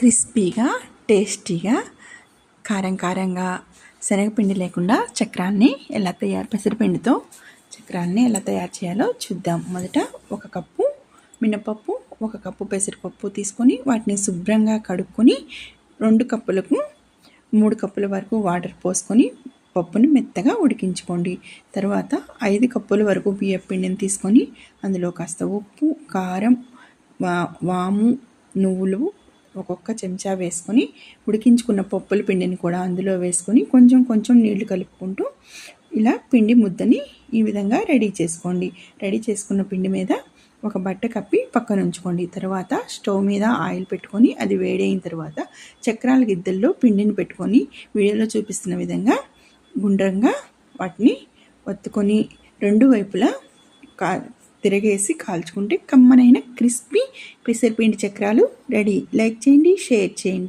క్రిస్పీగా టేస్టీగా కారం కారంగా శనగపిండి లేకుండా చక్రాల్ని ఎలా పెసరపిండితో చక్రాల్ని ఎలా తయారు చేయాలో చూద్దాం. మొదట 1 కప్పు మినపప్పు, 1 కప్పు పెసరపప్పు తీసుకొని వాటిని శుభ్రంగా కడుక్కొని 2 కప్పులకు 3 కప్పుల వరకు వాటర్ పోసుకొని పప్పుని మెత్తగా ఉడికించుకోండి. తర్వాత 5 కప్పుల వరకు బియ్యం పిండిని తీసుకొని అందులో కాస్త ఉప్పు, కారం, వాము, నువ్వులు ఒక్కొక్క చెంచా వేసుకొని ఉడికించుకున్న పప్పుల పిండిని కూడా అందులో వేసుకొని కొంచెం కొంచెం నీళ్లు కలుపుకుంటూ ఇలా పిండి ముద్దని ఈ విధంగా రెడీ చేసుకోండి. రెడీ చేసుకున్న పిండి మీద ఒక బట్ట కప్పి పక్కన ఉంచుకోండి. తర్వాత స్టవ్ మీద ఆయిల్ పెట్టుకొని అది వేడైన తర్వాత చక్రాల గిద్దల్లో పిండిని పెట్టుకొని వీడియోలో చూపిస్తున్న విధంగా గుండ్రంగా వాటిని ఒత్తుకొని 2 వైపులా తిరగేసి కాల్చుకుంటే కమ్మనైన క్రిస్పీ పెసరపిండి చక్రాలు రెడీ. లైక్ చేయండి, షేర్ చేయండి.